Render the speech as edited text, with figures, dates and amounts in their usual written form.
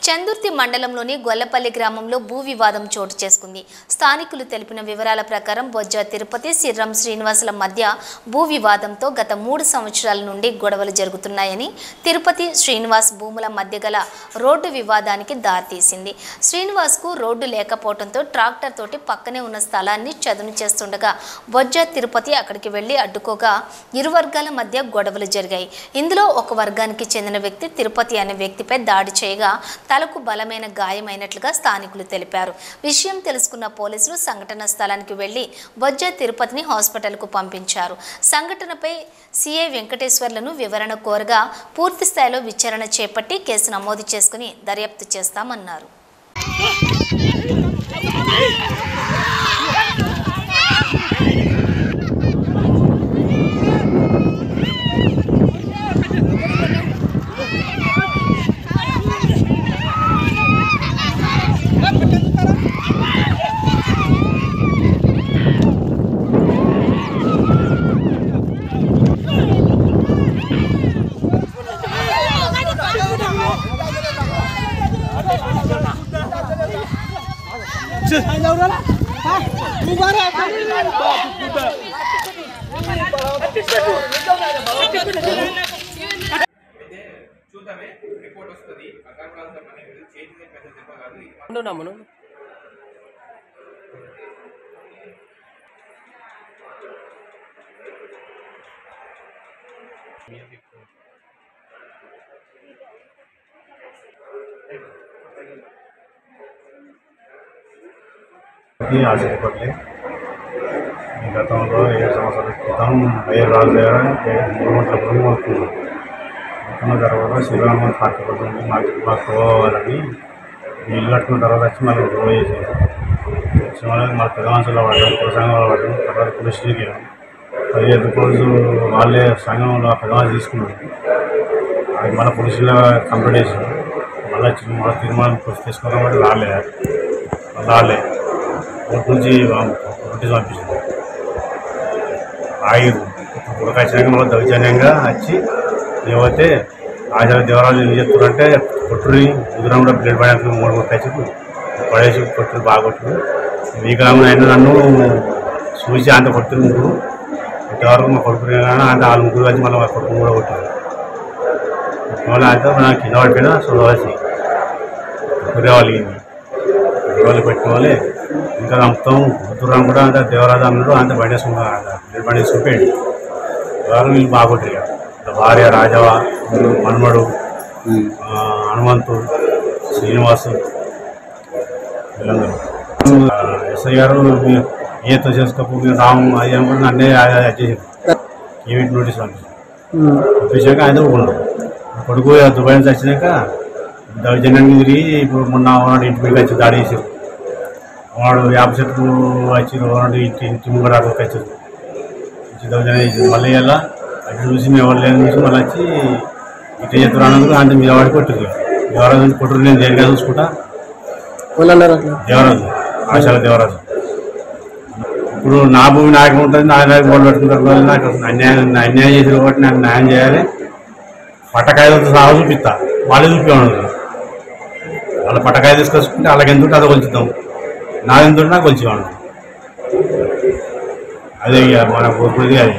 చందుర్తి మండలంలోని గొల్లపల్లి గ్రామంలో భూ వివాదం చోటు చేసుకుంది. స్థానికులు తెలిపిన వివరాల ప్రకారం బొజ్జ తిరుపతి సిర్రం శ్రీనివాసుల మధ్య భూ వివాదంతో గత 3 సంవత్సరాల నుండి గొడవలు జరుగుతున్నాయని, తిరుపతి శ్రీనివాస్ భూముల మధ్య గల రోడ్డు వివాదానికి దారితీసింది. శ్రీనివాస్కు రోడ్డు లేకపోవడంతో ట్రాక్టర్ తోటి పక్కనే ఉన్న స్థలాన్ని చదును చేస్తుండగా బొజ్జ తిరుపతి అక్కడికి వెళ్లి అడ్డుకోగా ఇరు వర్గాల మధ్య గొడవలు జరిగాయి. ఇందులో ఒక వర్గానికి చెందిన వ్యక్తి తిరుపతి అనే వ్యక్తిపై దాడి చేయగా తలకు బలమైన గాయమైనట్లుగా స్థానికులు తెలిపారు. విషయం తెలుసుకున్న పోలీసులు సంఘటన స్థలానికి వెళ్లి బొజ్జ తిరుపతిని హాస్పిటల్కు పంపించారు. సంఘటనపై సిఐ వెంకటేశ్వర్లను వివరణ కోరగా పూర్తి స్థాయిలో విచారణ చేపట్టి కేసు నమోదు చేసుకుని దర్యాప్తు చేస్తామన్నారు. ఆశ్చర్యపడలే. గతంలో 7 సంవత్సరాల క్రితం వైర్ రాజు దగ్గర 3 గంటల భూమి కొనుక్కున్నాం. కొనుక్కున్న తర్వాత శ్రీరామ హాస్పిటల్ మాకు పోవాలని ఇల్లు కట్టుకున్న తర్వాత వచ్చి మళ్ళీ గొడవ చేసేది. వచ్చిన వాళ్ళకి మా పెద్ద మనుషుల్లో పడ్డాం, కుల సంఘంలో పడ్డాం. తర్వాత పోలీస్ స్టేషన్కి 15 రోజులు వాళ్ళే సంఘంలో పెద్ద మనుషులు తీసుకున్నారు. అది మళ్ళీ పోలీసులో కంప్లీట్ చేసాం. మళ్ళీ తీర్మానం తీసుకున్నాం. బట్టి రాలే కోర్టు నుంచి నోటీస్ పంపించింది. ఆగిరు ఇప్పుడు ఖచ్చితంగా మళ్ళీ దౌర్జన్యంగా వచ్చి లేకపోతే ఆచార్య దేవరాజు ఏం చెప్తున్నారంటే కొట్టుని ఉదరం కూడా బ్లడ్ పడేందుకు 3 ఖర్చులు పడేసి కొట్టులు బాగా కొట్టుడు. వికలాంగులు అయినా నన్ను చూసి అంత కొట్టులు ముగ్గురు ఇంతవరకు మా కొడుకు కానీ అంటే వాళ్ళు ముగ్గురు వచ్చి మళ్ళీ మా కొడుకు కూడా కొట్టారు. మళ్ళీ అంటే నాకు కింద పడిపోయినా చూడవలసి కురేవాళ్ళు వాళ్ళు పెట్టుకోవాలి. ఇంకా మొత్తం ఉత్తరం కూడా అంత దేవరాజు అన్నాడు అంత బండేసుకున్నాడు. బండేసుకుపోయాడు. ఎవరు వీళ్ళు బాగొట్టారు. భార్య రాజవ, మన్మడు, హనుమంతు, శ్రీనివాసు వీళ్ళందరూ. ఎస్ఐ గారు ఏతో చేసుకోకు మీరు రాము అయ్యా కూడా నన్నే చేసారు. ఏమిటి నోటీస్ పంపించాక ఆయన ఉండవు. కొడుకు దుబాయ్ నుంచి వచ్చినాక దౌర్జన్యాన్ని తిరిగి ఇప్పుడు మొన్న వాడు ఇంటి మీద వచ్చి దాడి చేసారు. వాడు యాభై చెట్లు వచ్చి వాడు ఇంటి ముంగడ వచ్చారు. దౌర్జన్యం చేసారు. మళ్ళీ ఇలా అటు చూసి మేము ఎవరు లేని చూసి మళ్ళీ వచ్చి ఇటు చేతులు అన్నందుకు అంత మీద వాడి కొట్టురు. దేవరాజు కొట్టురు నేను దేనిగా చూసుకుంటా. దేవరాజు ఆశాల దేవరాజు ఇప్పుడు నా భూమి నాకు ఉంటుంది. నాకు గోల్డ్ పెట్టుకుంటారు. నాకు అన్యాయం చేసిన కాబట్టి నాకు న్యాయం చేయాలి. పట్టకాయలతో సాగు చూపిస్తా. వాళ్ళే చూపించు. వాళ్ళ పట్టకాయ తీసుకొచ్చుకుంటే వాళ్ళకి ఎంత ఉంటే అదే కొంచుతాం. నాదెంత ఉంటే నాకు కొంచెం అదే మన కోరుకునేది అది.